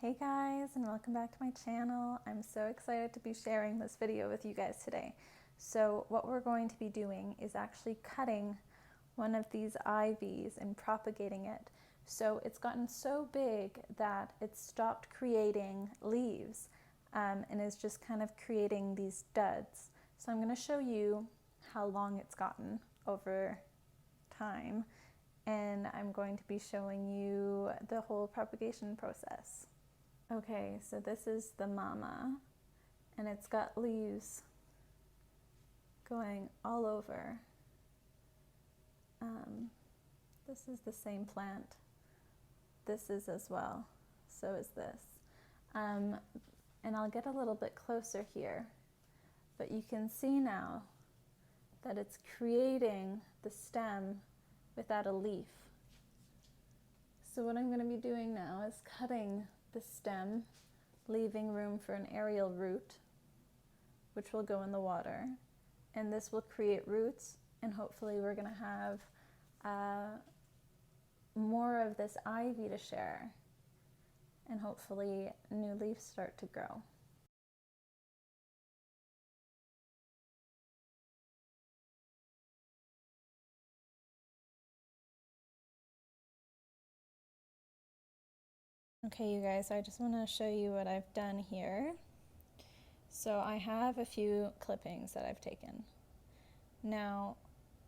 Hey guys, and welcome back to my channel. I'm so excited to be sharing this video with you guys today. So what we're going to be doing is actually cutting one of these ivies and propagating it. So it's gotten so big that it's stopped creating leaves and is just kind of creating these studs. So I'm going to show you how long it's gotten over time, and I'm going to be showing you the whole propagation process. Okay, so this is the mama, and it's got leaves going all over. This is the same plant. This is as well. So is this. And I'll get a little bit closer here, but you can see now that it's creating the stem without a leaf. So what I'm going to be doing now is cutting the stem, leaving room for an aerial root, which will go in the water, and this will create roots, and hopefully we're going to have more of this ivy to share, and hopefully new leaves start to grow. Okay, you guys, I just want to show you what I've done here. So I have a few clippings that I've taken. Now,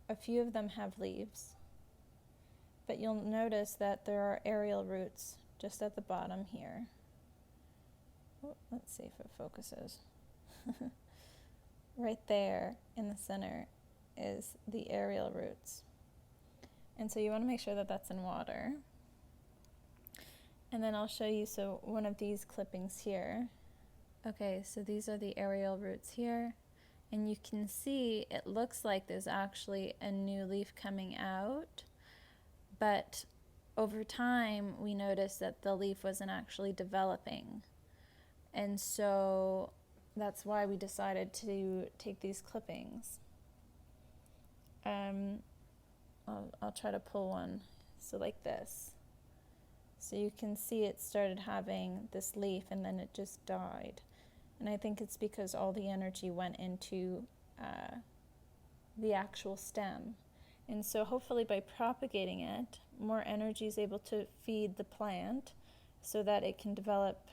a few of them have leaves, but you'll notice that there are aerial roots just at the bottom here. Oh, let's see if it focuses. Right there in the center is the aerial roots. And so you want to make sure that that's in water. And then I'll show you, so one of these clippings here. Okay, so these are the aerial roots here. And you can see it looks like there's actually a new leaf coming out. But over time, we noticed that the leaf wasn't actually developing. And so that's why we decided to take these clippings. I'll try to pull one, so like this. So you can see it started having this leaf and then it just died. And I think it's because all the energy went into the actual stem. And so hopefully by propagating it, more energy is able to feed the plant so that it can develop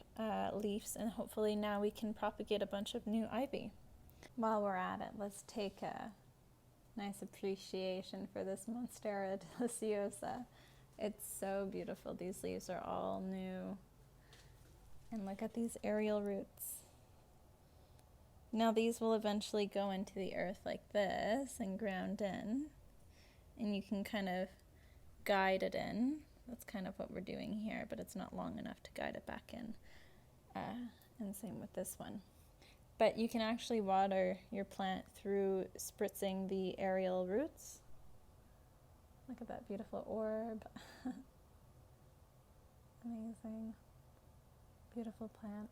leaves, and hopefully now we can propagate a bunch of new ivy. While we're at it, let's take a nice appreciation for this Monstera deliciosa. It's so beautiful. These leaves are all new. And look at these aerial roots. Now these will eventually go into the earth like this and ground in. And you can kind of guide it in. That's kind of what we're doing here, but it's not long enough to guide it back in. And same with this one. But you can actually water your plant through spritzing the aerial roots. Look at that beautiful orb. Amazing. Beautiful plant.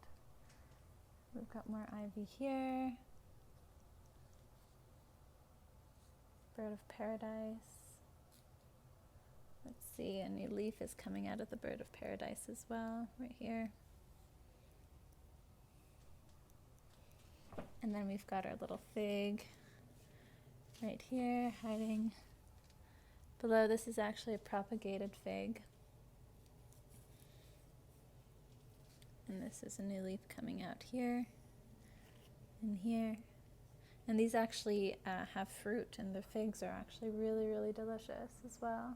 We've got more ivy here. Bird of paradise. Let's see, a new leaf is coming out of the bird of paradise as well, right here. And then we've got our little fig right here, hiding below. This is actually a propagated fig. And this is a new leaf coming out here and here. And these actually have fruit, and the figs are actually really, really delicious as well.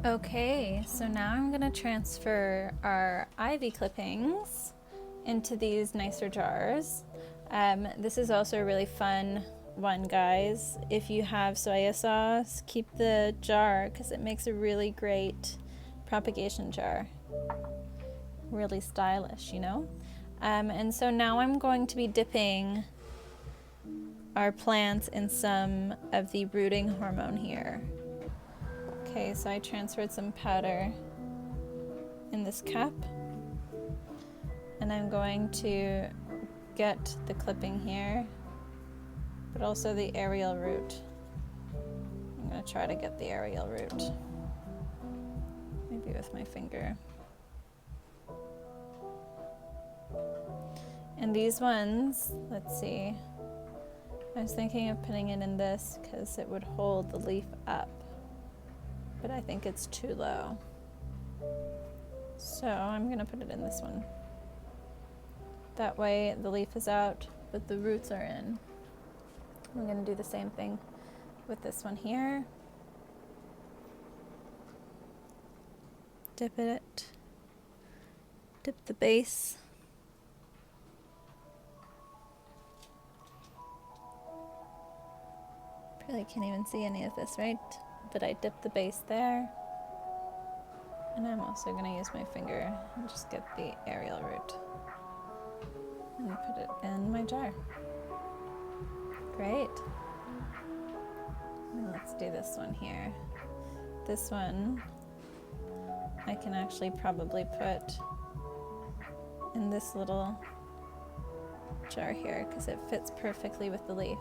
Okay, so now I'm going to transfer our ivy clippings into these nicer jars. This is also a really fun one, guys. If you have soy sauce, keep the jar because it makes a really great propagation jar. Really stylish, you know? And so now I'm going to be dipping our plants in some of the rooting hormone here. Okay, so I transferred some powder in this cup, and I'm going to get the clipping here, but also the aerial root. I'm going to try to get the aerial root, maybe with my finger. And these ones, let's see, I was thinking of putting it in this because it would hold the leaf up, but I think it's too low. So I'm gonna put it in this one. That way the leaf is out, but the roots are in. I'm gonna do the same thing with this one here. Dip it, dip the base. Probably can't even see any of this, right? But I dipped the base there. And I'm also going to use my finger and just get the aerial root and put it in my jar. Great. And let's do this one here. This one I can actually probably put in this little jar here because it fits perfectly with the leaf.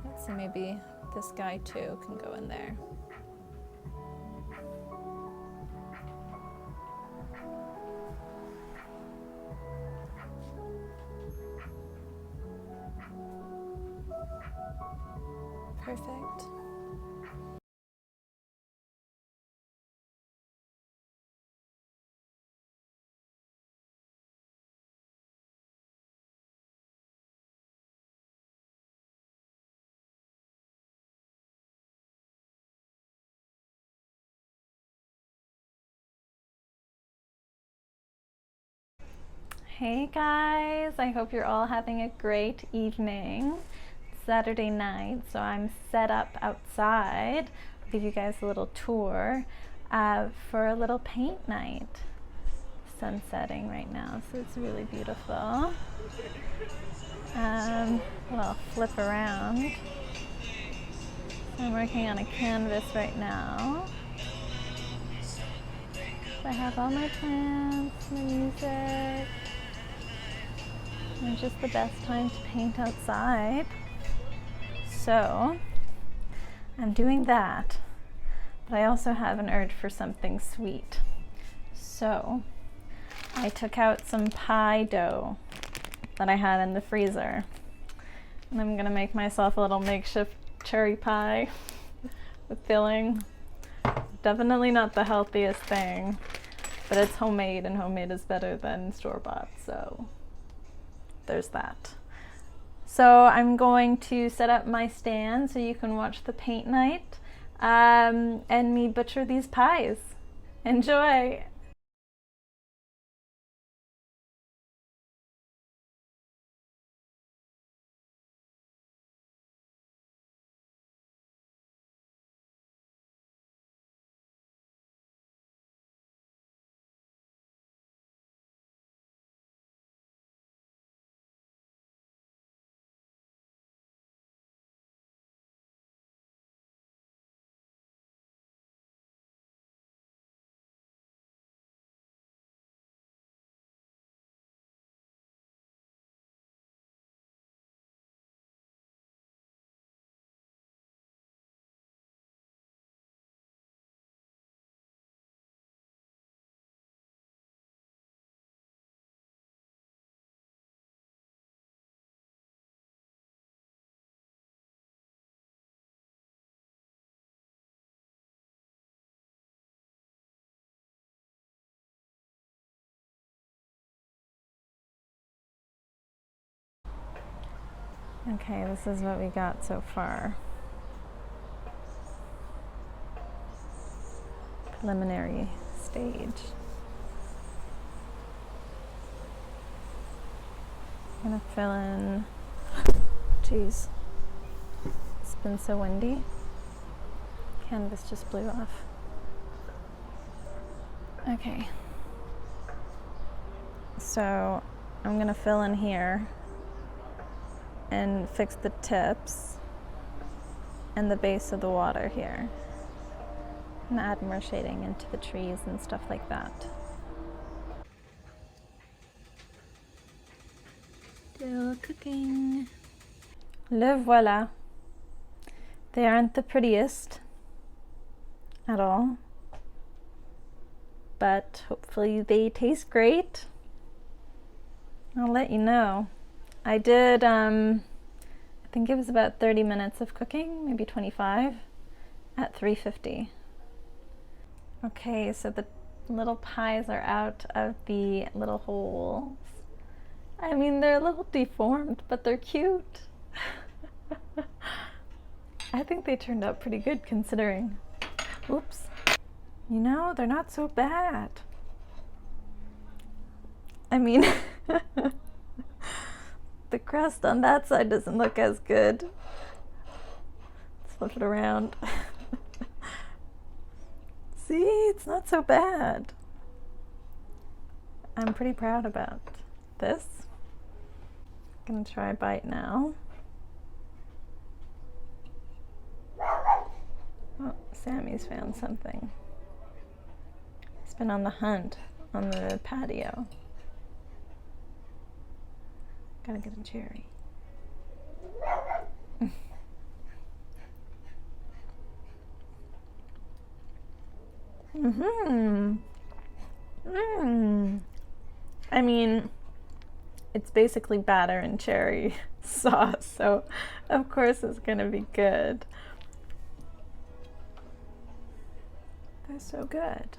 Let's see, maybe this guy too can go in there. Perfect. Hey guys, I hope you're all having a great evening. It's Saturday night, so I'm set up outside. I'll give you guys a little tour for a little paint night. Sun setting right now, so it's really beautiful. Well, I'll flip around. So I'm working on a canvas right now. So I have all my plants, my music. It's just the best time to paint outside. So I'm doing that, but I also have an urge for something sweet. So I took out some pie dough that I had in the freezer, and I'm gonna make myself a little makeshift cherry pie with filling. Definitely not the healthiest thing, but it's homemade, and homemade is better than store-bought, so there's that. So I'm going to set up my stand so you can watch the paint night and me butcher these pies. Enjoy! Okay, this is what we got so far. Preliminary stage. I'm gonna fill in, geez, it's been so windy. Canvas just blew off. Okay, so I'm gonna fill in here and fix the tips and the base of the water here and add more shading into the trees and stuff like that. Still cooking. Le voilà. They aren't the prettiest at all, but hopefully they taste great. I'll let you know. I did, I think it was about 30 minutes of cooking, maybe 25, at 350. Okay, so the little pies are out of the little holes. I mean, they're a little deformed, but they're cute. I think they turned out pretty good considering. Oops. You know, they're not so bad. I mean, the crust on that side doesn't look as good. Let's flip it around. See, it's not so bad. I'm pretty proud about this. I'm gonna try a bite now. Oh, Sammy's found something. He's been on the hunt on the patio. Gotta get a cherry. I mean, it's basically batter and cherry sauce, so of course it's gonna be good. They're so good.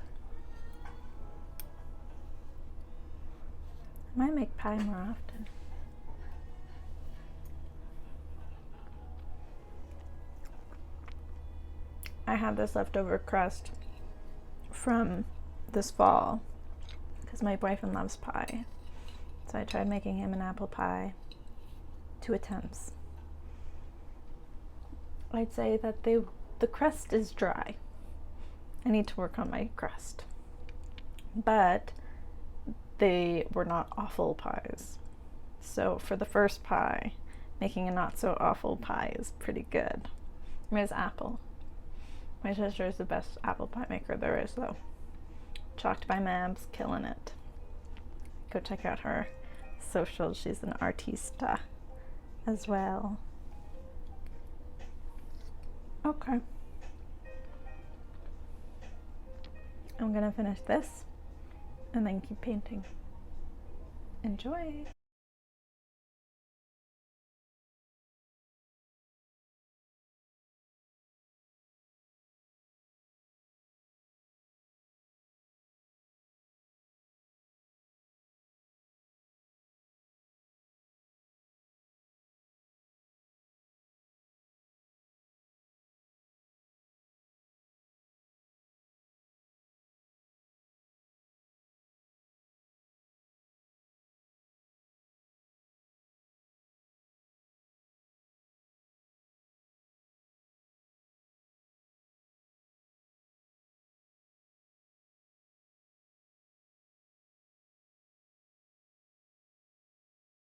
I might make pie more often. I have this leftover crust from this fall because my boyfriend loves pie. So I tried making him an apple pie. 2 attempts. I'd say that the crust is dry. I need to work on my crust. But they were not awful pies. So for the first pie, making a not so awful pie is pretty good. There's apple. My sister is the best apple pie maker there is, though. Chalked by Mabs, killing it. Go check out her social. She's an artista as well. Okay. I'm gonna finish this and then keep painting. Enjoy!